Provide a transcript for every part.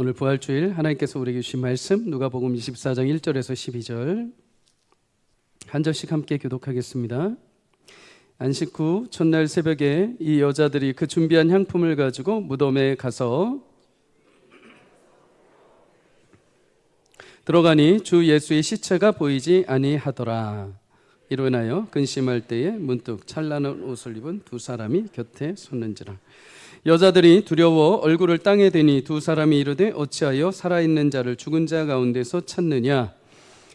오늘 부활주일 하나님께서 우리에게 주신 말씀 누가복음 24장 1절에서 12절 한 절씩 함께 교독하겠습니다. 안식 후 첫날 새벽에 이 여자들이 그 준비한 향품을 가지고 무덤에 가서 들어가니 주 예수의 시체가 보이지 아니하더라. 이로 인하여 근심할 때에 문득 찬란한 옷을 입은 두 사람이 곁에 섰는지라. 여자들이 두려워 얼굴을 땅에 대니 두 사람이 이르되 어찌하여 살아있는 자를 죽은 자 가운데서 찾느냐.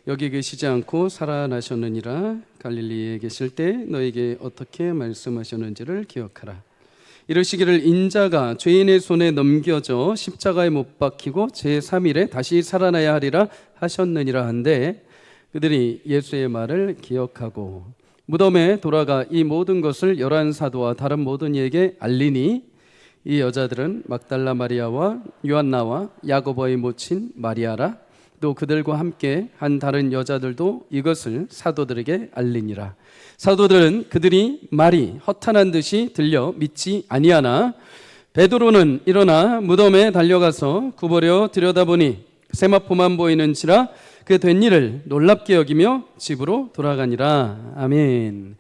여기 계시지 않고 살아나셨느니라. 갈릴리에 계실 때 너에게 어떻게 말씀하셨는지를 기억하라. 이르시기를 인자가 죄인의 손에 넘겨져 십자가에 못 박히고 제3일에 다시 살아나야 하리라 하셨느니라 한데 그들이 예수의 말을 기억하고 무덤에 돌아가 이 모든 것을 11사도와 다른 모든 이에게 알리니 이 여자들은 막달라 마리아와 요한나와 야고보의 모친 마리아라. 또 그들과 함께 한 다른 여자들도 이것을 사도들에게 알리니라. 사도들은 그들이 말이 허탄한 듯이 들려 믿지 아니하나 베드로는 일어나 무덤에 달려가서 구부려 들여다보니 세마포만 보이는지라 그 된 일을 놀랍게 여기며 집으로 돌아가니라. 아멘.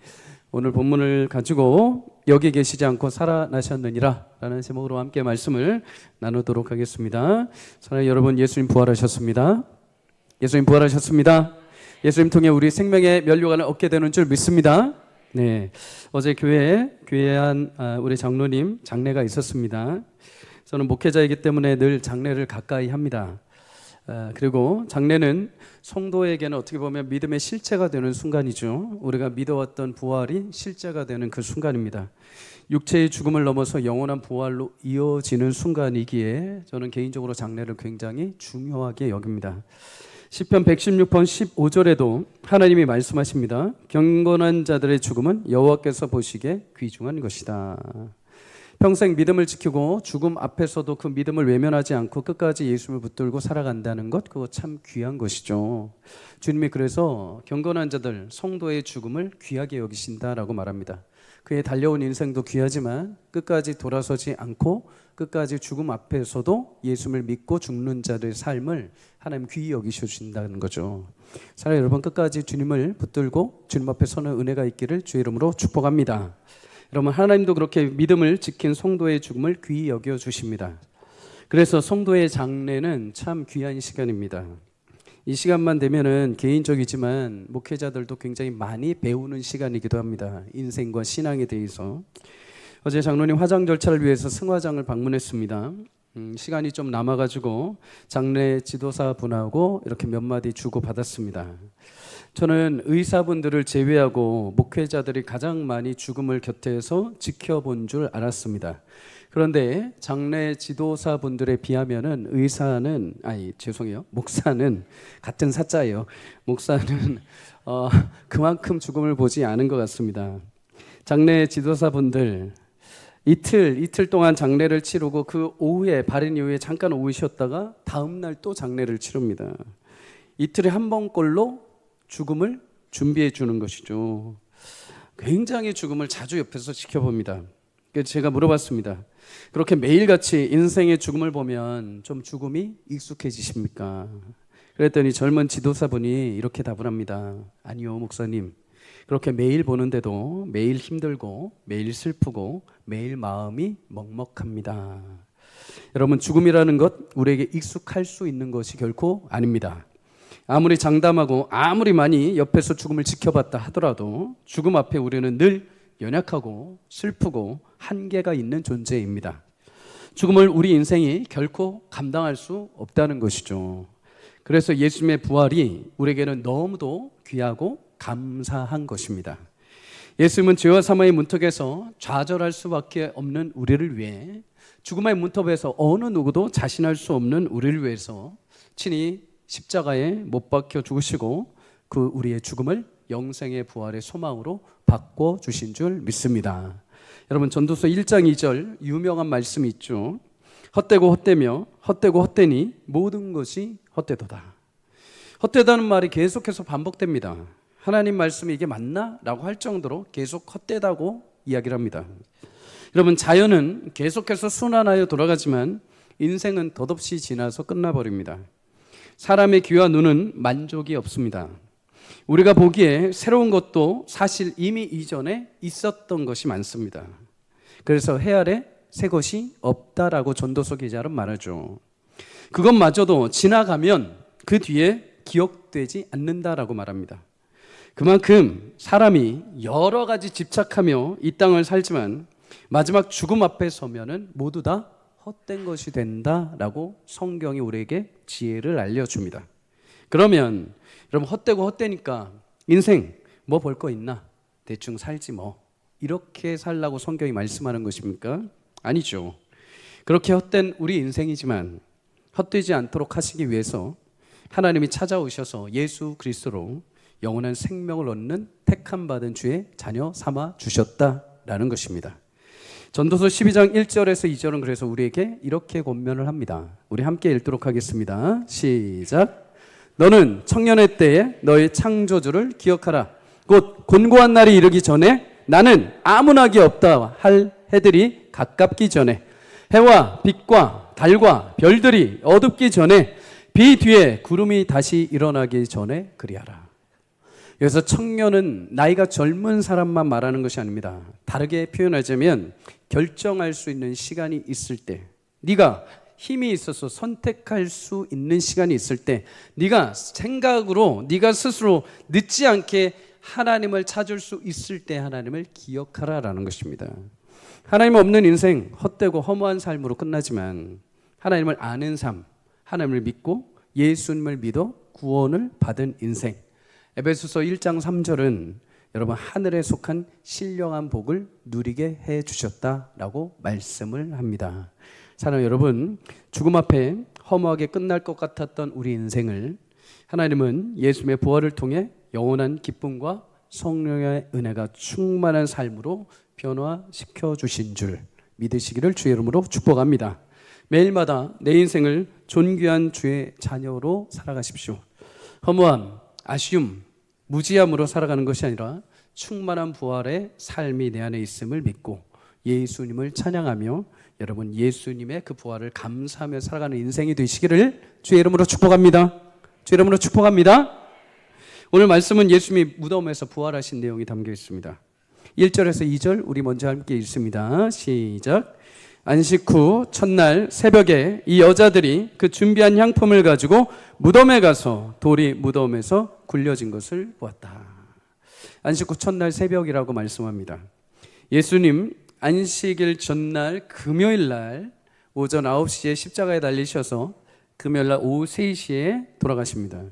오늘 본문을 가지고 여기 계시지 않고 살아나셨느니라 라는 제목으로 함께 말씀을 나누도록 하겠습니다. 사랑하는 여러분, 예수님 부활하셨습니다. 예수님 부활하셨습니다. 예수님 통해 우리 생명의 면류관을 얻게 되는 줄 믿습니다. 네, 어제 교회에 한 우리 장로님 장례가 있었습니다. 저는 목회자이기 때문에 늘 장례를 가까이 합니다. 그리고 장례는 성도에게는 어떻게 보면 믿음의 실체가 되는 순간이죠. 우리가 믿어왔던 부활이 실제가 되는 그 순간입니다. 육체의 죽음을 넘어서 영원한 부활로 이어지는 순간이기에 저는 개인적으로 장례를 굉장히 중요하게 여깁니다. 시편 116편 15절에도 하나님이 말씀하십니다. 경건한 자들의 죽음은 여호와께서 보시기에 귀중한 것이다. 평생 믿음을 지키고 죽음 앞에서도 그 믿음을 외면하지 않고 끝까지 예수를 붙들고 살아간다는 것, 그거 참 귀한 것이죠. 주님이 그래서 경건한 자들, 성도의 죽음을 귀하게 여기신다라고 말합니다. 그의 달려온 인생도 귀하지만 끝까지 돌아서지 않고 끝까지 죽음 앞에서도 예수를 믿고 죽는 자들의 삶을 하나님 귀히 여기셔 주신다는 거죠. 사랑하는 여러분, 끝까지 주님을 붙들고 주님 앞에 서는 은혜가 있기를 주의 이름으로 축복합니다. 여러분, 하나님도 그렇게 믿음을 지킨 성도의 죽음을 귀히 여겨 주십니다. 그래서 성도의 장례는 참 귀한 시간입니다. 이 시간만 되면은 개인적이지만 목회자들도 굉장히 많이 배우는 시간이기도 합니다. 인생과 신앙에 대해서. 어제 장로님 화장 절차를 위해서 승화장을 방문했습니다. 시간이 좀 남아가지고 장례 지도사분하고 이렇게 몇 마디 주고받았습니다. 저는 의사분들을 제외하고 목회자들이 가장 많이 죽음을 곁에서 지켜본 줄 알았습니다. 그런데 장례 지도사분들에 비하면은 목사는 같은 사자예요. 목사는 그만큼 죽음을 보지 않은 것 같습니다. 장례 지도사분들 이틀 동안 장례를 치르고 그 오후에 바른 이후에 잠깐 오후 쉬었다가 다음 날 또 장례를 치릅니다. 이틀에 한 번꼴로 죽음을 준비해 주는 것이죠. 굉장히 죽음을 자주 옆에서 지켜봅니다. 그래서 제가 물어봤습니다. 그렇게 매일같이 인생의 죽음을 보면 좀 죽음이 익숙해지십니까? 그랬더니 젊은 지도사분이 이렇게 답을 합니다. 아니요, 목사님. 그렇게 매일 보는데도 매일 힘들고 매일 슬프고 매일 마음이 먹먹합니다. 여러분, 죽음이라는 것 우리에게 익숙할 수 있는 것이 결코 아닙니다. 아무리 장담하고 아무리 많이 옆에서 죽음을 지켜봤다 하더라도 죽음 앞에 우리는 늘 연약하고 슬프고 한계가 있는 존재입니다. 죽음을 우리 인생이 결코 감당할 수 없다는 것이죠. 그래서 예수님의 부활이 우리에게는 너무도 귀하고 감사한 것입니다. 예수님은 죄와 사망의 문턱에서 좌절할 수밖에 없는 우리를 위해, 죽음의 문턱에서 어느 누구도 자신할 수 없는 우리를 위해서 친히 십자가에 못 박혀 죽으시고 그 우리의 죽음을 영생의 부활의 소망으로 바꿔주신 줄 믿습니다. 여러분, 전도서 1장 2절 유명한 말씀이 있죠. 헛되고 헛되며 헛되고 헛되니 모든 것이 헛되도다. 헛되다는 말이 계속해서 반복됩니다. 하나님 말씀이 이게 맞나? 라고 할 정도로 계속 헛되다고 이야기를 합니다. 여러분, 자연은 계속해서 순환하여 돌아가지만 인생은 덧없이 지나서 끝나버립니다. 사람의 귀와 눈은 만족이 없습니다. 우리가 보기에 새로운 것도 사실 이미 이전에 있었던 것이 많습니다. 그래서 해 아래 새 것이 없다라고 전도서 기자는 말하죠. 그것마저도 지나가면 그 뒤에 기억되지 않는다라고 말합니다. 그만큼 사람이 여러 가지 집착하며 이 땅을 살지만 마지막 죽음 앞에 서면은 모두 다 헛된 것이 된다라고 성경이 우리에게 지혜를 알려줍니다. 그러면 여러분, 헛되고 헛되니까 인생 뭐 볼 거 있나? 대충 살지 뭐, 이렇게 살라고 성경이 말씀하는 것입니까? 아니죠. 그렇게 헛된 우리 인생이지만 헛되지 않도록 하시기 위해서 하나님이 찾아오셔서 예수 그리스도로 영원한 생명을 얻는 택함 받은 주의 자녀 삼아 주셨다라는 것입니다. 전도서 12장 1절에서 2절은 그래서 우리에게 이렇게 권면을 합니다. 우리 함께 읽도록 하겠습니다. 시작. 너는 청년의 때에 너의 창조주를 기억하라. 곧 곤고한 날이 이르기 전에 나는 아무 낙이 없다 할 해들이 가깝기 전에 해와 빛과 달과 별들이 어둡기 전에 비 뒤에 구름이 다시 일어나기 전에 그리하라. 그래서 청년은 나이가 젊은 사람만 말하는 것이 아닙니다. 다르게 표현하자면 결정할 수 있는 시간이 있을 때, 네가 힘이 있어서 선택할 수 있는 시간이 있을 때, 네가 생각으로 네가 스스로 늦지 않게 하나님을 찾을 수 있을 때 하나님을 기억하라라는 것입니다. 하나님 없는 인생 헛되고 허무한 삶으로 끝나지만 하나님을 아는 삶, 하나님을 믿고 예수님을 믿어 구원을 받은 인생, 에베소서 1장 3절은 여러분 하늘에 속한 신령한 복을 누리게 해 주셨다라고 말씀을 합니다. 사랑하는 여러분, 죽음 앞에 허무하게 끝날 것 같았던 우리 인생을 하나님은 예수님의 부활을 통해 영원한 기쁨과 성령의 은혜가 충만한 삶으로 변화시켜 주신 줄 믿으시기를 주의 이름으로 축복합니다. 매일마다 내 인생을 존귀한 주의 자녀로 살아가십시오. 허무함, 아쉬움, 무지함으로 살아가는 것이 아니라 충만한 부활의 삶이 내 안에 있음을 믿고 예수님을 찬양하며 여러분 예수님의 그 부활을 감사하며 살아가는 인생이 되시기를 주의 이름으로 축복합니다. 주의 이름으로 축복합니다. 오늘 말씀은 예수님이 무덤에서 부활하신 내용이 담겨 있습니다. 1절에서 2절 우리 먼저 함께 읽습니다. 시작. 안식 후 첫날 새벽에 이 여자들이 그 준비한 향품을 가지고 무덤에 가서 돌이 무덤에서 굴려진 것을 보았다. 안식 후 첫날 새벽이라고 말씀합니다. 예수님 안식일 전날 금요일 날 오전 9시에 십자가에 달리셔서 금요일 날 오후 3시에 돌아가십니다.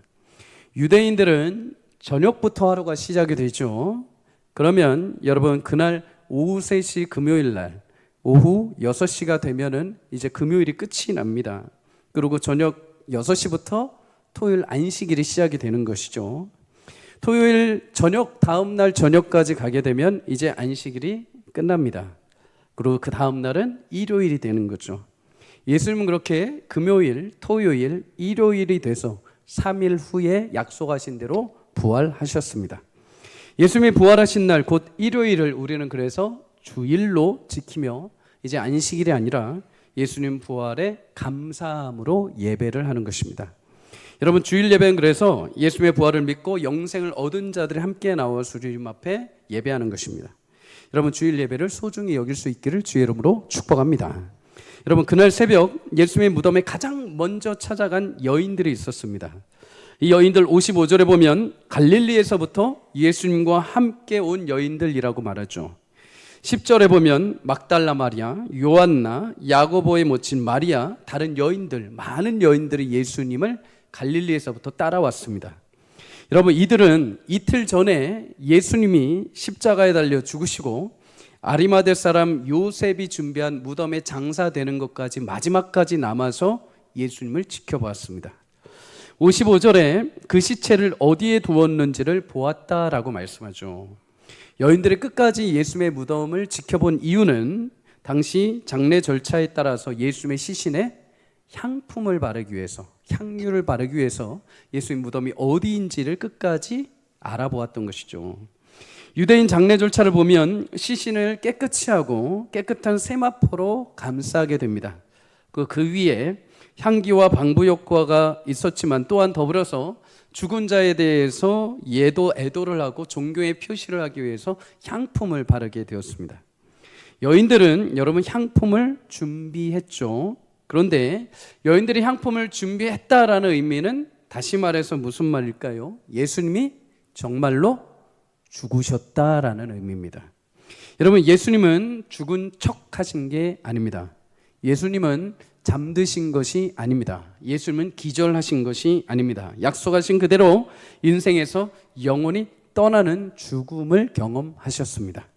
유대인들은 저녁부터 하루가 시작이 되죠. 그러면 여러분 그날 오후 3시 금요일 날 오후 6시가 되면은 이제 금요일이 끝이 납니다. 그리고 저녁 6시부터 토요일 안식일이 시작이 되는 것이죠. 토요일 저녁 다음 날 저녁까지 가게 되면 이제 안식일이 끝납니다. 그리고 그 다음 날은 일요일이 되는 거죠. 예수님은 그렇게 금요일, 토요일, 일요일이 돼서 3일 후에 약속하신 대로 부활하셨습니다. 예수님이 부활하신 날 곧 일요일을 우리는 그래서 주일로 지키며 이제 안식일이 아니라 예수님 부활에 감사함으로 예배를 하는 것입니다. 여러분 주일 예배는 그래서 예수님의 부활을 믿고 영생을 얻은 자들이 함께 나와 주님 앞에 예배하는 것입니다. 여러분 주일 예배를 소중히 여길 수 있기를 주의 이름으로 축복합니다. 여러분 그날 새벽 예수님의 무덤에 가장 먼저 찾아간 여인들이 있었습니다. 이 여인들 55절에 보면 갈릴리에서부터 예수님과 함께 온 여인들이라고 말하죠. 10절에 보면 막달라 마리아, 요한나, 야고보의 모친 마리아, 다른 여인들, 많은 여인들이 예수님을 갈릴리에서부터 따라왔습니다. 여러분 이들은 이틀 전에 예수님이 십자가에 달려 죽으시고 아리마대 사람 요셉이 준비한 무덤에 장사되는 것까지 마지막까지 남아서 예수님을 지켜보았습니다. 55절에 그 시체를 어디에 두었는지를 보았다라고 말씀하죠. 여인들이 끝까지 예수님의 무덤을 지켜본 이유는 당시 장례 절차에 따라서 예수님의 시신에 향품을 바르기 위해서, 향유를 바르기 위해서 예수님 무덤이 어디인지를 끝까지 알아보았던 것이죠. 유대인 장례 절차를 보면 시신을 깨끗이 하고 깨끗한 세마포로 감싸게 됩니다. 그 위에 향기와 방부 효과가 있었지만 또한 더불어서 죽은 자에 대해서 애도를 하고 종교의 표시를 하기 위해서 향품을 바르게 되었습니다. 여인들은 여러분 향품을 준비했죠. 그런데 여인들이 향품을 준비했다라는 의미는 다시 말해서 무슨 말일까요? 예수님이 정말로 죽으셨다라는 의미입니다. 여러분, 예수님은 죽은 척 하신 게 아닙니다. 예수님은 잠드신 것이 아닙니다. 예수님은 기절하신 것이 아닙니다. 약속하신 그대로 인생에서 영원히 떠나는 죽음을 경험하셨습니다.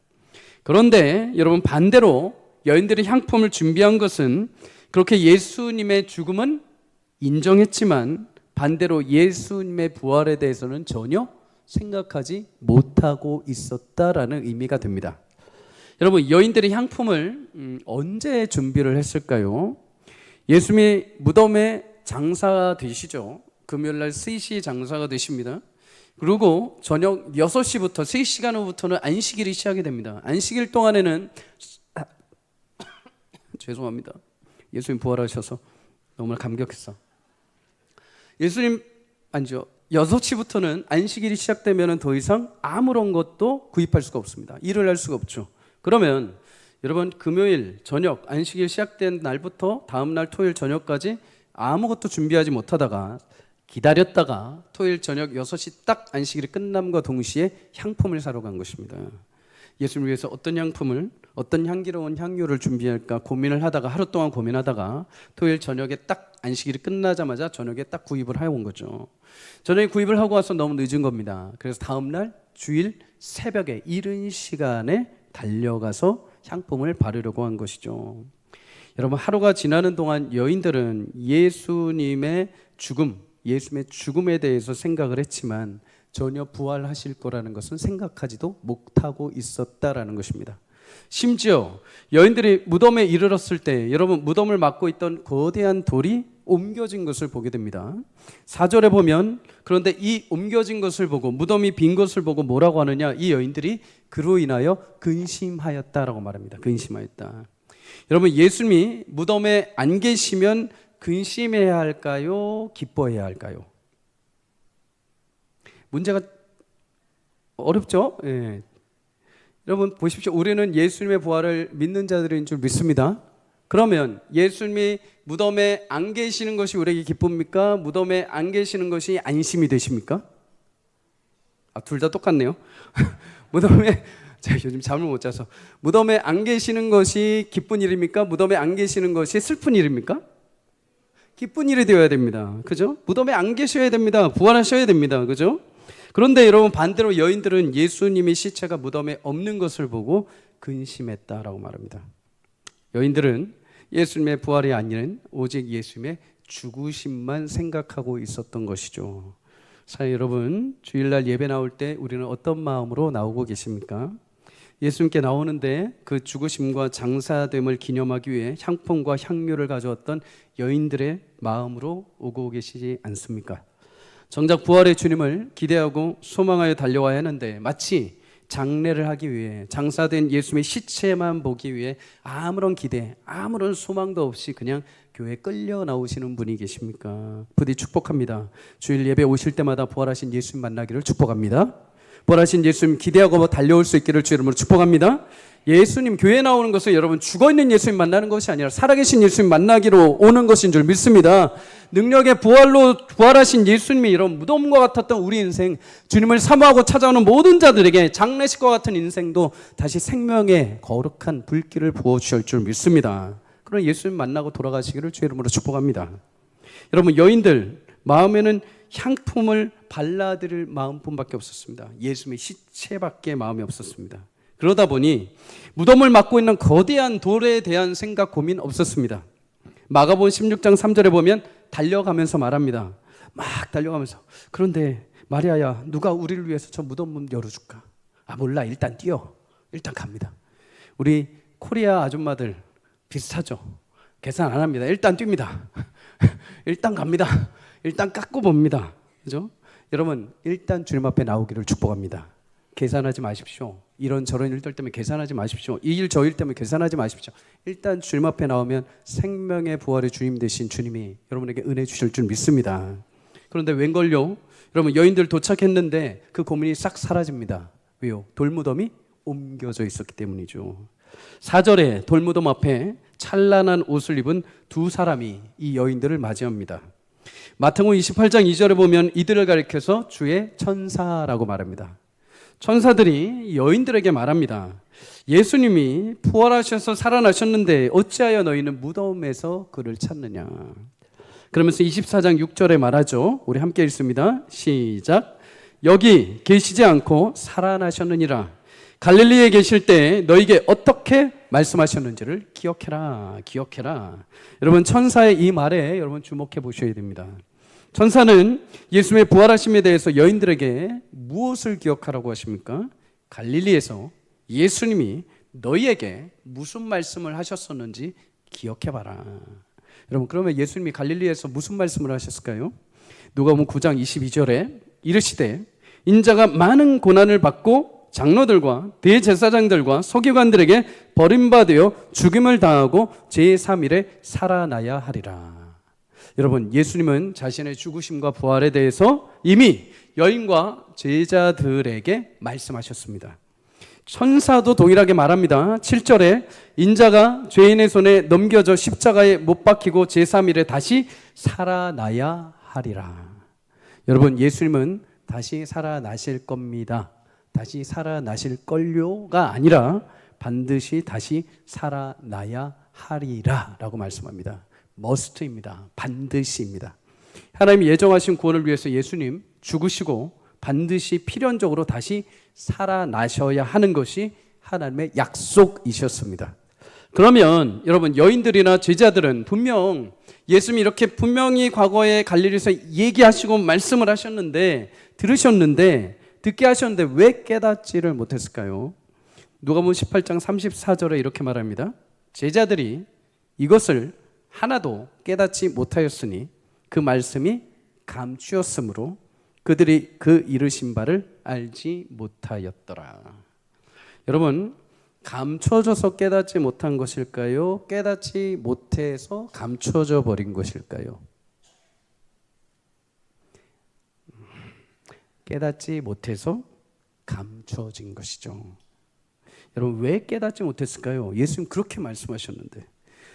그런데 여러분, 반대로 여인들이 향품을 준비한 것은 그렇게 예수님의 죽음은 인정했지만 반대로 예수님의 부활에 대해서는 전혀 생각하지 못하고 있었다라는 의미가 됩니다. 여러분, 여인들이 향품을 언제 준비를 했을까요? 예수님이 무덤에 장사가 되시죠. 금요일날 3시 장사가 되십니다. 그리고 저녁 6시부터 3시간 후부터는 안식일이 시작이 됩니다. 안식일 동안에는 죄송합니다. 예수님 부활하셔서 너무나 감격했어. 예수님 아니죠. 6시부터는 안식일이 시작되면 더 이상 아무런 것도 구입할 수가 없습니다. 일을 할 수가 없죠. 그러면 여러분, 금요일 저녁 안식일 시작된 날부터 다음 날 토요일 저녁까지 아무것도 준비하지 못하다가 기다렸다가 토요일 저녁 6시 딱 안식일이 끝남과 동시에 향품을 사러 간 것입니다. 예수님을 위해서 어떤 향품을, 어떤 향기로운 향유를 준비할까 고민을 하다가 하루 동안 고민하다가 토요일 저녁에 딱 안식일이 끝나자마자 저녁에 딱 구입을 해온 거죠. 저녁에 구입을 하고 와서 너무 늦은 겁니다. 그래서 다음 날 주일 새벽에 이른 시간에 달려가서 향품을 바르려고 한 것이죠. 여러분, 하루가 지나는 동안 여인들은 예수님의 죽음에 대해서 생각을 했지만 전혀 부활하실 거라는 것은 생각하지도 못하고 있었다라는 것입니다. 심지어 여인들이 무덤에 이르렀을 때 여러분, 무덤을 막고 있던 거대한 돌이 옮겨진 것을 보게 됩니다. 4절에 보면 그런데 이 옮겨진 것을 보고 무덤이 빈 것을 보고 뭐라고 하느냐, 이 여인들이 그로 인하여 근심하였다라고 말합니다. 근심하였다. 여러분, 예수님이 무덤에 안 계시면 근심해야 할까요? 기뻐해야 할까요? 문제가 어렵죠? 예. 여러분 보십시오. 우리는 예수님의 부활을 믿는 자들인 줄 믿습니다. 그러면 예수님이 무덤에 안 계시는 것이 우리에게 기쁩니까? 무덤에 안 계시는 것이 안심이 되십니까? 둘 다 똑같네요. 무덤에, 제가 요즘 잠을 못 자서, 무덤에 안 계시는 것이 기쁜 일입니까? 무덤에 안 계시는 것이 슬픈 일입니까? 기쁜 일이 되어야 됩니다. 그죠? 무덤에 안 계셔야 됩니다. 부활하셔야 됩니다. 그죠? 그런데 여러분, 반대로 여인들은 예수님의 시체가 무덤에 없는 것을 보고 근심했다라고 말합니다. 여인들은 예수님의 부활이 아닌 오직 예수님의 죽으심만 생각하고 있었던 것이죠. 사랑하는 여러분, 주일날 예배 나올 때 우리는 어떤 마음으로 나오고 계십니까? 예수님께 나오는데 그 죽으심과 장사됨을 기념하기 위해 향품과 향료를 가져왔던 여인들의 마음으로 오고 계시지 않습니까? 정작 부활의 주님을 기대하고 소망하여 달려와야 하는데 마치 장례를 하기 위해 장사된 예수님의 시체만 보기 위해 아무런 기대, 아무런 소망도 없이 그냥 교회에 끌려 나오시는 분이 계십니까? 부디 축복합니다. 주일 예배 오실 때마다 부활하신 예수님 만나기를 축복합니다. 부활하신 예수님 기대하고 달려올 수 있기를 주 이름으로 축복합니다. 예수님 교회에 나오는 것은 여러분 죽어있는 예수님 만나는 것이 아니라 살아계신 예수님 만나기로 오는 것인 줄 믿습니다. 능력의 부활로 부활하신 예수님이 이런 무덤과 같았던 우리 인생, 주님을 사모하고 찾아오는 모든 자들에게 장례식과 같은 인생도 다시 생명의 거룩한 불길을 부어주실 줄 믿습니다. 그런 예수님 만나고 돌아가시기를 주 이름으로 축복합니다. 여러분, 여인들 마음에는 향품을 발라드릴 마음뿐밖에 없었습니다. 예수님의 시체밖에 마음이 없었습니다. 그러다 보니 무덤을 막고 있는 거대한 돌에 대한 생각, 고민 없었습니다. 마가복음 16장 3절에 보면 달려가면서 말합니다. 막 달려가면서, 그런데 마리아야, 누가 우리를 위해서 저 무덤 문 열어줄까? 몰라, 일단 뛰어. 일단 갑니다. 우리 코리아 아줌마들 비슷하죠? 계산 안 합니다. 일단 뜁니다. 일단 갑니다. 일단 깎고 봅니다. 그죠? 여러분, 일단 주님 앞에 나오기를 축복합니다. 계산하지 마십시오. 이런저런 일들 때문에 계산하지 마십시오. 이 일 저 일 때문에 계산하지 마십시오. 일단 주님 앞에 나오면 생명의 부활의 주님 되신 주님이 여러분에게 은혜 주실 줄 믿습니다. 그런데 웬걸요? 여러분, 여인들 도착했는데 그 고민이 싹 사라집니다. 왜요? 돌무덤이 옮겨져 있었기 때문이죠. 4절에 돌무덤 앞에 찬란한 옷을 입은 두 사람이 이 여인들을 맞이합니다. 마태복음 28장 2절에 보면 이들을 가리켜서 주의 천사라고 말합니다. 천사들이 여인들에게 말합니다. 예수님이 부활하셔서 살아나셨는데 어찌하여 너희는 무덤에서 그를 찾느냐. 그러면서 24장 6절에 말하죠. 우리 함께 읽습니다. 시작. 여기 계시지 않고 살아나셨느니라. 갈릴리에 계실 때 너희에게 어떻게 말씀하셨는지를 기억해라. 기억해라. 여러분, 천사의 이 말에 여러분 주목해 보셔야 됩니다. 천사는 예수님의 부활하심에 대해서 여인들에게 무엇을 기억하라고 하십니까? 갈릴리에서 예수님이 너희에게 무슨 말씀을 하셨었는지 기억해봐라. 여러분, 그러면 예수님이 갈릴리에서 무슨 말씀을 하셨을까요? 누가복음 9장 22절에 이르시되 인자가 많은 고난을 받고 장로들과 대제사장들과 서기관들에게 버림받아 죽임을 당하고 제3일에 살아나야 하리라. 여러분, 예수님은 자신의 죽으심과 부활에 대해서 이미 여인과 제자들에게 말씀하셨습니다. 천사도 동일하게 말합니다. 7절에 인자가 죄인의 손에 넘겨져 십자가에 못 박히고 제3일에 다시 살아나야 하리라. 여러분, 예수님은 다시 살아나실 겁니다. 다시 살아나실 걸요가 아니라 반드시 다시 살아나야 하리라 라고 말씀합니다. 머스트입니다. 반드시입니다. 하나님이 예정하신 구원을 위해서 예수님 죽으시고 반드시 필연적으로 다시 살아나셔야 하는 것이 하나님의 약속이셨습니다. 그러면 여러분, 여인들이나 제자들은 분명 예수님이 이렇게 분명히 과거에 갈릴리에서 얘기하시고 말씀을 하셨는데, 들으셨는데, 듣게 하셨는데 왜 깨닫지를 못했을까요? 누가복음 18장 34절에 이렇게 말합니다. 제자들이 이것을 하나도 깨닫지 못하였으니 그 말씀이 감추었으므로 그들이 그 이르신 바를 알지 못하였더라. 여러분, 감춰져서 깨닫지 못한 것일까요? 깨닫지 못해서 감춰져 버린 것일까요? 깨닫지 못해서 감춰진 것이죠. 여러분, 왜 깨닫지 못했을까요? 예수님 그렇게 말씀하셨는데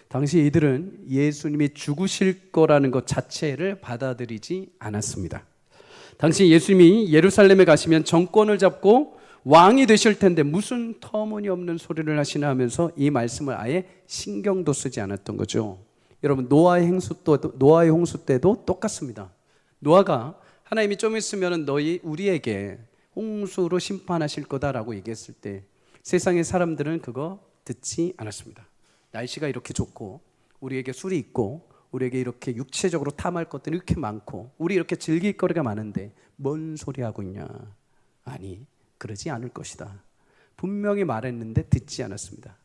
당시 이들은 예수님이 죽으실 거라는 것 자체를 받아들이지 않았습니다. 당시 예수님이 예루살렘에 가시면 정권을 잡고 왕이 되실 텐데 무슨 터무니없는 소리를 하시나 하면서 이 말씀을 아예 신경도 쓰지 않았던 거죠. 여러분, 노아의 홍수 때도 똑같습니다. 노아가 하나님이 좀 있으면 우리에게 홍수로 심판하실 거다라고 얘기했을 때 세상의 사람들은 그거 듣지 않았습니다. 날씨가 이렇게 좋고 우리에게 술이 있고 우리에게 이렇게 육체적으로 탐할 것들이 이렇게 많고 우리 이렇게 즐길 거리가 많은데 뭔 소리 하고 있냐? 아니, 그러지 않을 것이다. 분명히 말했는데 듣지 않았습니다.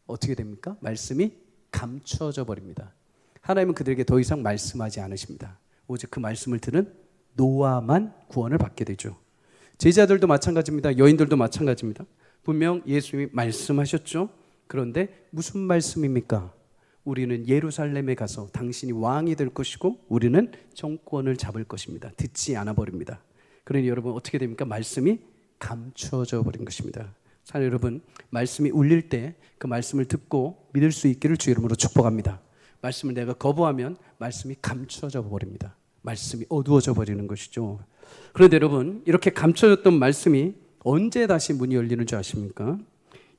어떻게 됩니까? 말씀이 감춰져 버립니다. 하나님은 그들에게 더 이상 말씀하지 않으십니다. 오직 그 말씀을 들은 노아만 구원을 받게 되죠. 제자들도 마찬가지입니다. 여인들도 마찬가지입니다. 분명 예수님이 말씀하셨죠. 그런데 무슨 말씀입니까? 우리는 예루살렘에 가서 당신이 왕이 될 것이고 우리는 정권을 잡을 것입니다. 듣지 않아 버립니다. 그러니 여러분, 어떻게 됩니까? 말씀이 감춰져 버린 것입니다. 사랑 여러분, 말씀이 울릴 때 그 말씀을 듣고 믿을 수 있기를 주 이름으로 축복합니다. 말씀을 내가 거부하면 말씀이 감춰져 버립니다. 말씀이 어두워져 버리는 것이죠. 그런데 여러분, 이렇게 감춰졌던 말씀이 언제 다시 문이 열리는 줄 아십니까?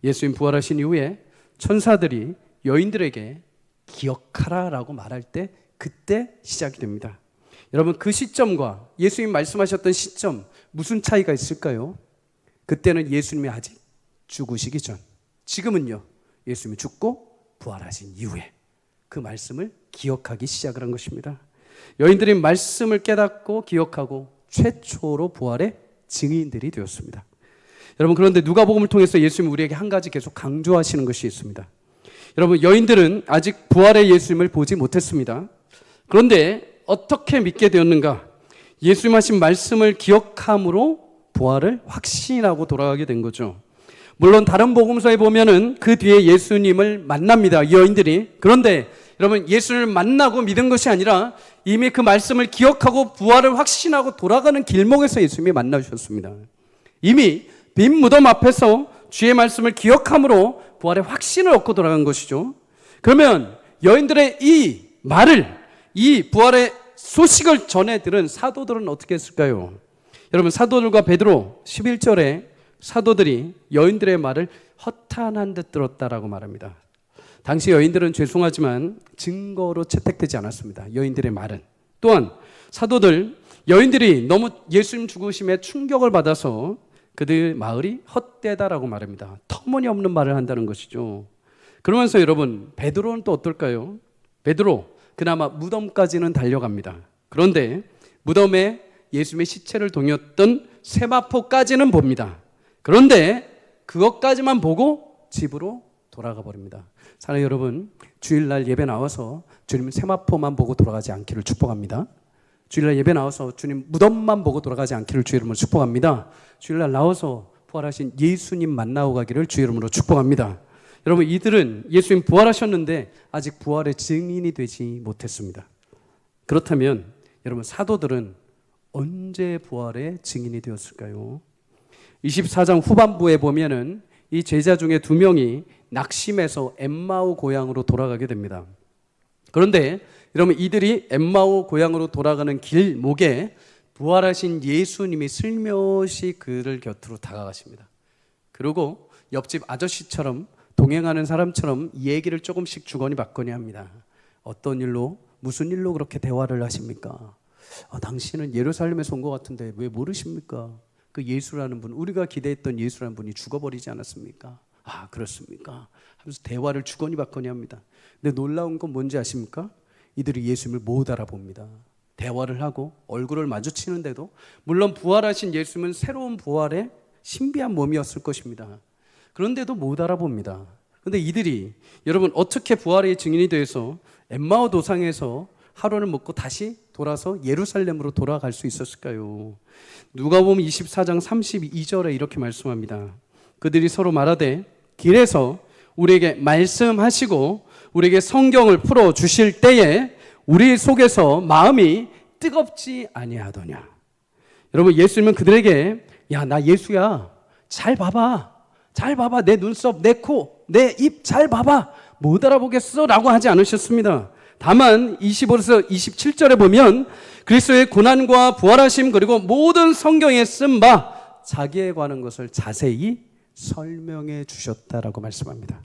예수님 부활하신 이후에 천사들이 여인들에게 기억하라 라고 말할 때 그때 시작이 됩니다. 여러분, 그 시점과 예수님 말씀하셨던 시점 무슨 차이가 있을까요? 그때는 예수님이 아직 죽으시기 전, 지금은요 예수님이 죽고 부활하신 이후에 그 말씀을 기억하기 시작을 한 것입니다. 여인들이 말씀을 깨닫고 기억하고 최초로 부활의 증인들이 되었습니다. 여러분, 그런데 누가복음을 통해서 예수님이 우리에게 한 가지 계속 강조하시는 것이 있습니다. 여러분, 여인들은 아직 부활의 예수님을 보지 못했습니다. 그런데 어떻게 믿게 되었는가? 예수님 하신 말씀을 기억함으로 부활을 확신하고 돌아가게 된 거죠. 물론 다른 복음서에 보면은 그 뒤에 예수님을 만납니다. 이 여인들이. 그런데 여러분, 예수를 만나고 믿은 것이 아니라 이미 그 말씀을 기억하고 부활을 확신하고 돌아가는 길목에서 예수님이 만나주셨습니다. 이미 빈 무덤 앞에서 주의 말씀을 기억함으로 부활의 확신을 얻고 돌아간 것이죠. 그러면 여인들의 이 말을, 이 부활의 소식을 전해 들은 사도들은 어떻게 했을까요? 여러분, 사도들과 베드로 11절에 사도들이 여인들의 말을 허탄한 듯 들었다라고 말합니다. 당시 여인들은 죄송하지만 증거로 채택되지 않았습니다. 여인들의 말은. 또한 사도들, 여인들이 너무 예수님 죽으심에 충격을 받아서 그들 말이 헛되다라고 말합니다. 터무니없는 말을 한다는 것이죠. 그러면서 여러분, 베드로는 또 어떨까요? 베드로 그나마 무덤까지는 달려갑니다. 그런데 무덤에 예수님의 시체를 동였던 세마포까지는 봅니다. 그런데 그것까지만 보고 집으로 돌아가 버립니다. 사랑하는 여러분, 주일날 예배 나와서 주님 세마포만 보고 돌아가지 않기를 축복합니다. 주일날 예배 나와서 주님 무덤만 보고 돌아가지 않기를 주의 이름으로 축복합니다. 주일날 나와서 부활하신 예수님 만나고 가기를 주의 이름으로 축복합니다. 여러분, 이들은 예수님 부활하셨는데 아직 부활의 증인이 되지 못했습니다. 그렇다면 여러분, 사도들은 언제 부활의 증인이 되었을까요? 24장 후반부에 보면은 이 제자 중에 2명이 낙심해서 엠마오 고향으로 돌아가게 됩니다. 그런데 여러분, 이들이 엠마오 고향으로 돌아가는 길목에 부활하신 예수님이 슬며시 그들 곁으로 다가가십니다. 그리고 옆집 아저씨처럼 동행하는 사람처럼 얘기를 조금씩 주거니 받거니 합니다. 어떤 일로, 무슨 일로 그렇게 대화를 하십니까? 당신은 예루살렘에서 온 것 같은데 왜 모르십니까? 그 예수라는 분, 우리가 기대했던 예수라는 분이 죽어버리지 않았습니까? 그렇습니까? 하면서 대화를 주거니 받거니 합니다. 근데 놀라운 건 뭔지 아십니까? 이들이 예수님을 못 알아봅니다. 대화를 하고 얼굴을 마주치는데도, 물론 부활하신 예수님은 새로운 부활의 신비한 몸이었을 것입니다. 그런데도 못 알아봅니다. 그런데 이들이 여러분, 어떻게 부활의 증인이 돼서 엠마오 도상에서 하루를 먹고 다시 돌아서 예루살렘으로 돌아갈 수 있었을까요? 누가복음 24장 32절에 이렇게 말씀합니다. 그들이 서로 말하되 길에서 우리에게 말씀하시고 우리에게 성경을 풀어 주실 때에 우리 속에서 마음이 뜨겁지 아니하더냐. 여러분, 예수님은 그들에게 야, 나 예수야. 잘 봐봐. 잘 봐봐. 내 눈썹, 내 코, 내 입 잘 봐봐. 못 알아보겠어? 라고 하지 않으셨습니다. 다만 25에서 27절에 보면 그리스도의 고난과 부활하심 그리고 모든 성경에 쓴 바 자기에 관한 것을 자세히 설명해 주셨다라고 말씀합니다.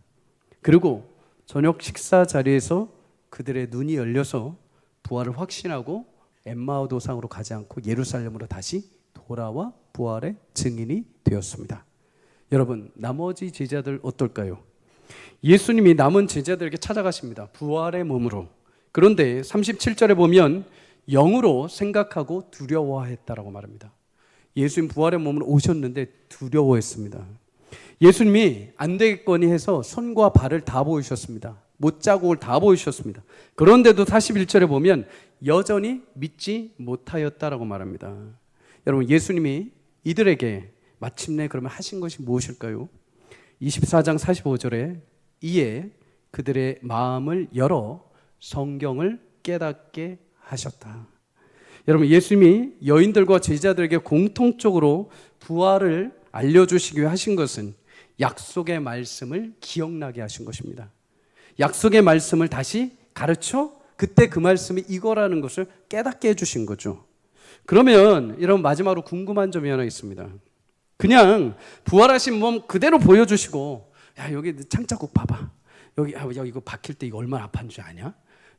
그리고 저녁 식사 자리에서 그들의 눈이 열려서 부활을 확신하고 엠마오 도상으로 가지 않고 예루살렘으로 다시 돌아와 부활의 증인이 되었습니다. 여러분, 나머지 제자들 어떨까요? 예수님이 남은 제자들에게 찾아가십니다. 부활의 몸으로. 그런데 37절에 보면 영으로 생각하고 두려워했다라고 말합니다. 예수님 부활의 몸으로 오셨는데 두려워했습니다. 예수님이 안 되겠거니 해서 손과 발을 다 보이셨습니다. 못자국을 다 보이셨습니다. 그런데도 41절에 보면 여전히 믿지 못하였다라고 말합니다. 여러분, 예수님이 이들에게 마침내 그러면 하신 것이 무엇일까요? 24장 45절에 이에 그들의 마음을 열어 성경을 깨닫게 하셨다. 여러분, 예수님이 여인들과 제자들에게 공통적으로 부활을 알려주시기 위해 하신 것은 약속의 말씀을 기억나게 하신 것입니다. 약속의 말씀을 다시 가르쳐 그때 그 말씀이 이거라는 것을 깨닫게 해주신 거죠. 그러면 여러분, 마지막으로 궁금한 점이 하나 있습니다. 그냥 부활하신 몸 그대로 보여주시고 야, 여기 창자국 봐봐. 여기 이거 박힐 때 이거 얼마나 아팠는 줄 아냐?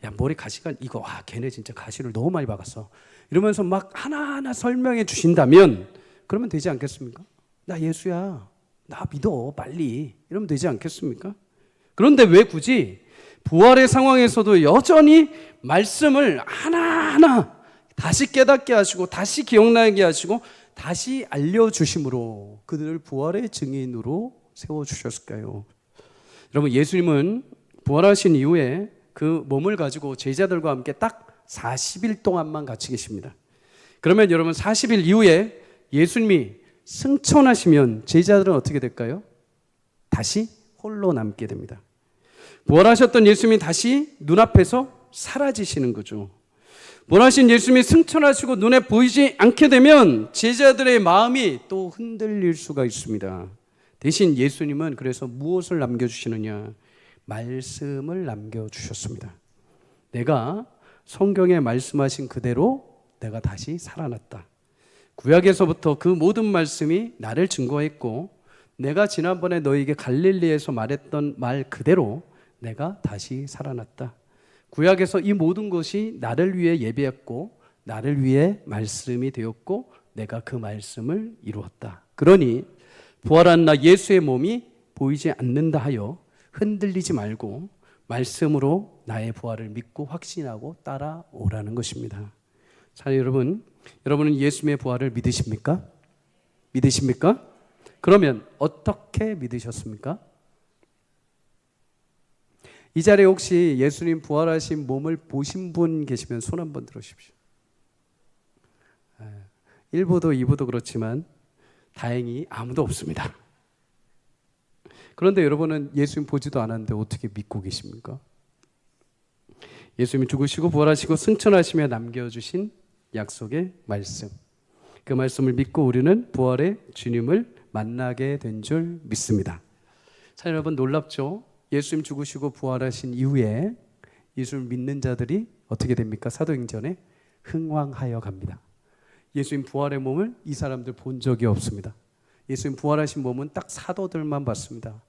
야, 머리 가시가 이거 걔네 진짜 가시를 너무 많이 박았어. 이러면서 막 하나하나 설명해 주신다면 그러면 되지 않겠습니까? 나 예수야. 나 믿어. 빨리. 이러면 되지 않겠습니까? 그런데 왜 굳이 부활의 상황에서도 여전히 말씀을 하나하나 다시 깨닫게 하시고 다시 기억나게 하시고 다시 알려주심으로 그들을 부활의 증인으로 세워주셨을까요? 여러분, 예수님은 부활하신 이후에 그 몸을 가지고 제자들과 함께 딱 40일 동안만 같이 계십니다. 그러면 여러분, 40일 이후에 예수님이 승천하시면 제자들은 어떻게 될까요? 다시 홀로 남게 됩니다. 부활하셨던 예수님이 다시 눈앞에서 사라지시는 거죠. 부활하신 예수님이 승천하시고 눈에 보이지 않게 되면 제자들의 마음이 또 흔들릴 수가 있습니다. 대신 예수님은 그래서 무엇을 남겨주시느냐? 말씀을 남겨주셨습니다. 내가 성경에 말씀하신 그대로 내가 다시 살아났다. 구약에서부터 그 모든 말씀이 나를 증거했고 내가 지난번에 너에게 갈릴리에서 말했던 말 그대로 내가 다시 살아났다. 구약에서 이 모든 것이 나를 위해 예배했고 나를 위해 말씀이 되었고 내가 그 말씀을 이루었다. 그러니 부활한 나 예수의 몸이 보이지 않는다 하여 흔들리지 말고 말씀으로 나의 부활을 믿고 확신하고 따라오라는 것입니다. 자, 여러분은 예수님의 부활을 믿으십니까? 믿으십니까? 그러면 어떻게 믿으셨습니까? 이 자리에 혹시 예수님 부활하신 몸을 보신 분 계시면 손 한번 들어주십시오. 1부도 2부도 그렇지만 다행히 아무도 없습니다. 그런데 여러분은 예수님 보지도 않았는데 어떻게 믿고 계십니까? 예수님이 죽으시고 부활하시고 승천하시며 남겨주신 약속의 말씀, 그 말씀을 믿고 우리는 부활의 주님을 만나게 된 줄 믿습니다. 자, 여러분 놀랍죠? 예수님 죽으시고 부활하신 이후에 예수를 믿는 자들이 어떻게 됩니까? 사도행전에 흥왕하여 갑니다. 예수님 부활의 몸을 이 사람들 본 적이 없습니다. 예수님 부활하신 몸은 딱 사도들만 봤습니다.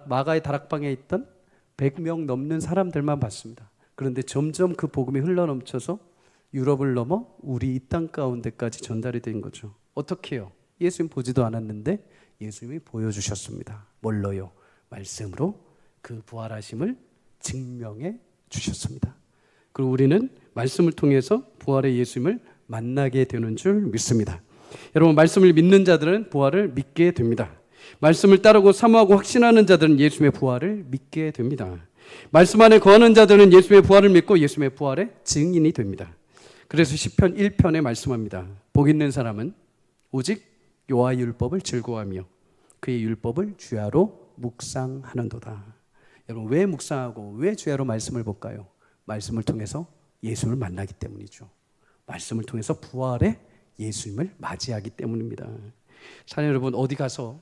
마가의 다락방에 있던 100명 넘는 사람들만 봤습니다. 그런데 점점 그 복음이 흘러넘쳐서 유럽을 넘어 우리 이 땅 가운데까지 전달이 된 거죠. 어떻게 해요? 예수님 보지도 않았는데 예수님이 보여주셨습니다. 뭘로요? 말씀으로 그 부활하심을 증명해 주셨습니다. 그리고 우리는 말씀을 통해서 부활의 예수님을 만나게 되는 줄 믿습니다. 여러분, 말씀을 믿는 자들은 부활을 믿게 됩니다. 말씀을 따르고 사모하고 확신하는 자들은 예수님의 부활을 믿게 됩니다. 말씀 안에 거하는 자들은 예수님의 부활을 믿고 예수님의 부활의 증인이 됩니다. 그래서 시편 1편에 말씀합니다. 복 있는 사람은 오직 여호와의 율법을 즐거워하며 그의 율법을 주야로 묵상하는도다. 여러분, 왜 묵상하고 왜 주야로 말씀을 볼까요? 말씀을 통해서 예수님을 만나기 때문이죠. 말씀을 통해서 부활의 예수님을 맞이하기 때문입니다. 사랑 여러분, 어디 가서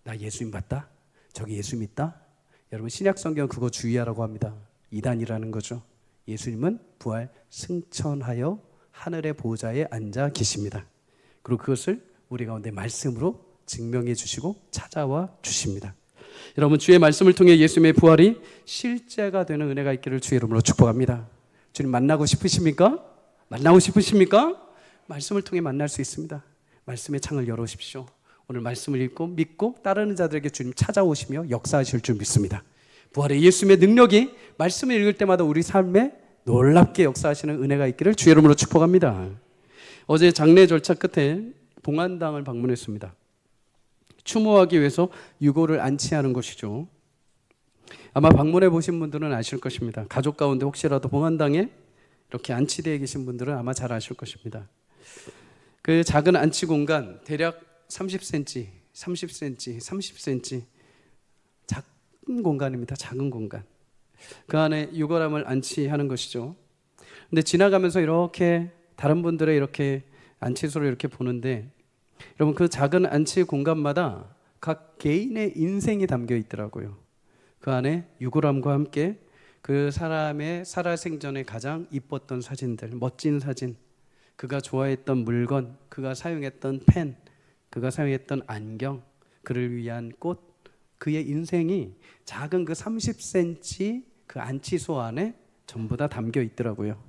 나 예수님 봤다? 저기 예수님 있다? 여러분, 신약성경 그거 주의하라고 합니다. 이단이라는 거죠. 예수님은 부활 승천하여 하늘의 보좌에 앉아 계십니다. 그리고 그것을 우리 가운데 말씀으로 증명해 주시고 찾아와 주십니다. 여러분, 주의 말씀을 통해 예수님의 부활이 실제가 되는 은혜가 있기를 주의 이름으로 축복합니다. 주님 만나고 싶으십니까? 만나고 싶으십니까? 말씀을 통해 만날 수 있습니다. 말씀의 창을 열어오십시오. 오늘 말씀을 읽고 믿고 따르는 자들에게 주님 찾아오시며 역사하실 줄 믿습니다. 부활의 예수님의 능력이 말씀을 읽을 때마다 우리 삶에 놀랍게 역사하시는 은혜가 있기를 주의 이름으로 축복합니다. 어제 장례 절차 끝에 봉안당을 방문했습니다. 추모하기 위해서 유골을 안치하는 것이죠. 아마 방문해 보신 분들은 아실 것입니다. 가족 가운데 혹시라도 봉안당에 이렇게 안치되어 계신 분들은 아마 잘 아실 것입니다. 그 작은 안치 공간 대략 30cm, 30cm, 30cm 작은 공간입니다. 작은 공간. 그 안에 유골함을 안치하는 것이죠. 근데 지나가면서 이렇게 다른 분들의 이렇게 안치소를 이렇게 보는데 여러분, 그 작은 안치 공간마다 각 개인의 인생이 담겨 있더라고요. 그 안에 유골함과 함께 그 사람의 살아생전에 가장 이뻤던 사진들, 멋진 사진, 그가 좋아했던 물건, 그가 사용했던 펜, 그가 사용했던 안경, 그를 위한 꽃, 그의 인생이 작은 그 30cm 그 안치소 안에 전부 다 담겨 있더라고요.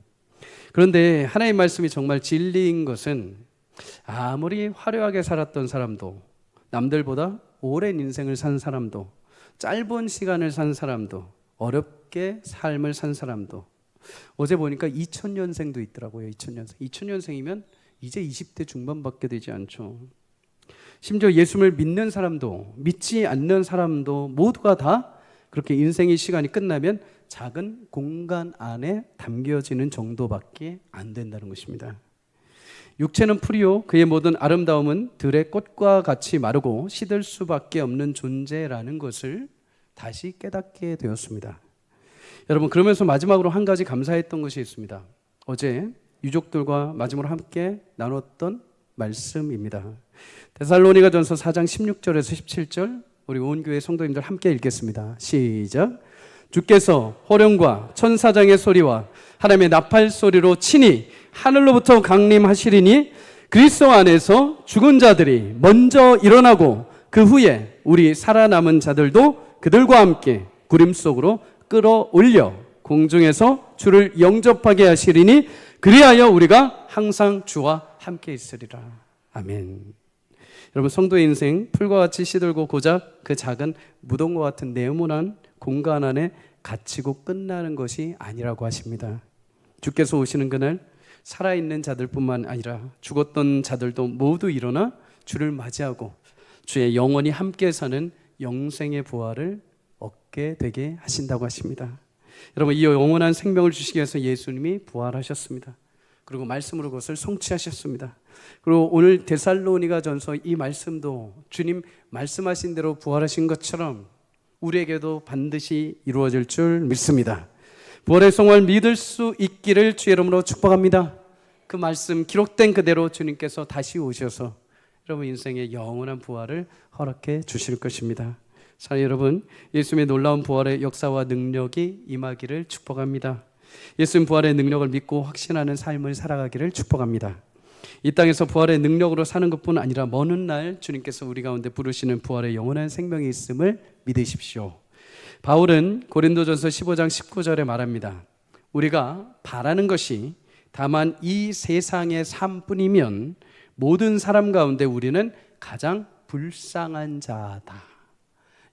그런데 하나님의 말씀이 정말 진리인 것은 아무리 화려하게 살았던 사람도, 남들보다 오랜 인생을 산 사람도, 짧은 시간을 산 사람도, 어렵게 삶을 산 사람도, 어제 보니까 2000년생도 있더라고요. 2000년생이면 이제 20대 중반밖에 되지 않죠. 심지어 예수를 믿는 사람도 믿지 않는 사람도 모두가 다 그렇게 인생의 시간이 끝나면 작은 공간 안에 담겨지는 정도밖에 안 된다는 것입니다. 육체는 풀이요 그의 모든 아름다움은 들의 꽃과 같이 마르고 시들 수밖에 없는 존재라는 것을 다시 깨닫게 되었습니다. 여러분, 그러면서 마지막으로 한 가지 감사했던 것이 있습니다. 어제 유족들과 마지막으로 함께 나눴던 말씀입니다. 데살로니가전서 4장 16절에서 17절 우리 온 교회 성도님들 함께 읽겠습니다. 시작. 주께서 호령과 천사장의 소리와 하나님의 나팔 소리로 친히 하늘로부터 강림하시리니 그리스도 안에서 죽은 자들이 먼저 일어나고 그 후에 우리 살아남은 자들도 그들과 함께 구름 속으로 끌어올려 공중에서 주를 영접하게 하시리니 그리하여 우리가 항상 주와 함께 있으리라. 아멘. 여러분, 성도의 인생 풀과 같이 시들고 고작 그 작은 무덤과 같은 네모난 공간 안에 갇히고 끝나는 것이 아니라고 하십니다. 주께서 오시는 그날 살아있는 자들뿐만 아니라 죽었던 자들도 모두 일어나 주를 맞이하고 주의 영원히 함께 사는 영생의 부활을 얻게 되게 하신다고 하십니다. 여러분, 이 영원한 생명을 주시기 위해서 예수님이 부활하셨습니다. 그리고 말씀으로 그것을 성취하셨습니다. 그리고 오늘 데살로니가전서 이 말씀도 주님 말씀하신 대로 부활하신 것처럼 우리에게도 반드시 이루어질 줄 믿습니다. 부활의 성화를 믿을 수 있기를 주의 이름으로 축복합니다. 그 말씀 기록된 그대로 주님께서 다시 오셔서 여러분 인생의 영원한 부활을 허락해 주실 것입니다. 사랑하는 여러분, 예수님의 놀라운 부활의 역사와 능력이 임하기를 축복합니다. 예수님 부활의 능력을 믿고 확신하는 삶을 살아가기를 축복합니다. 이 땅에서 부활의 능력으로 사는 것뿐 아니라 먼 훗날 주님께서 우리 가운데 부르시는 부활의 영원한 생명이 있음을 믿으십시오. 바울은 고린도전서 15장 19절에 말합니다. 우리가 바라는 것이 다만 이 세상의 삶뿐이면 모든 사람 가운데 우리는 가장 불쌍한 자다.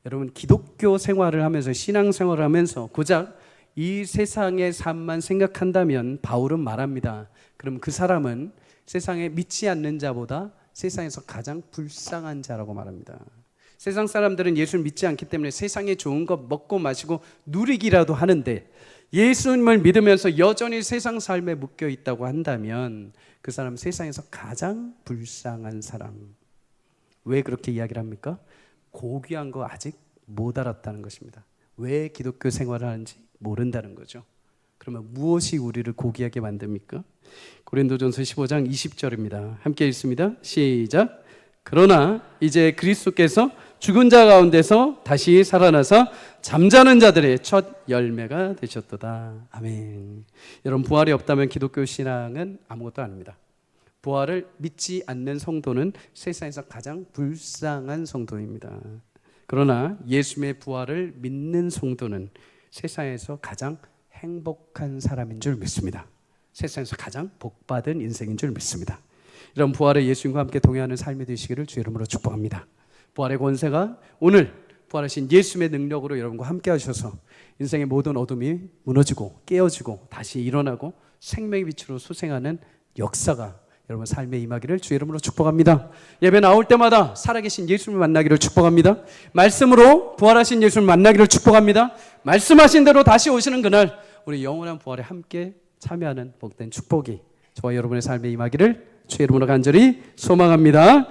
여러분, 기독교 생활을 하면서 신앙 생활을 하면서 고작 이 세상의 삶만 생각한다면 바울은 말합니다. 그럼 그 사람은 세상에 믿지 않는 자보다 세상에서 가장 불쌍한 자라고 말합니다. 세상 사람들은 예수를 믿지 않기 때문에 세상에 좋은 것 먹고 마시고 누리기라도 하는데 예수님을 믿으면서 여전히 세상 삶에 묶여 있다고 한다면 그 사람은 세상에서 가장 불쌍한 사람. 왜 그렇게 이야기를 합니까? 고귀한 거 아직 못 알았다는 것입니다. 왜 기독교 생활을 하는지 모른다는 거죠. 그러면 무엇이 우리를 고귀하게 만듭니까? 고린도전서 15장 20절입니다. 함께 읽습니다. 시작. 그러나 이제 그리스도께서 죽은 자 가운데서 다시 살아나서 잠자는 자들의 첫 열매가 되셨도다. 아멘. 여러분, 부활이 없다면 기독교 신앙은 아무것도 아닙니다. 부활을 믿지 않는 성도는 세상에서 가장 불쌍한 성도입니다. 그러나 예수님의 부활을 믿는 성도는 세상에서 가장 행복한 사람인 줄 믿습니다. 세상에서 가장 복받은 인생인 줄 믿습니다. 이런 부활의 예수님과 함께 동행하는 삶이 되시기를 주의 이름으로 축복합니다. 부활의 권세가 오늘 부활하신 예수님의 능력으로 여러분과 함께 하셔서 인생의 모든 어둠이 무너지고 깨어지고 다시 일어나고 생명의 빛으로 소생하는 역사가 여러분 삶에 임하기를 주의 이름으로 축복합니다. 예배 나올 때마다 살아계신 예수님을 만나기를 축복합니다. 말씀으로 부활하신 예수님을 만나기를 축복합니다. 말씀하신 대로 다시 오시는 그날 우리 영원한 부활에 함께 참여하는 복된 축복이 저와 여러분의 삶에 임하기를 주의 이름으로 간절히 소망합니다.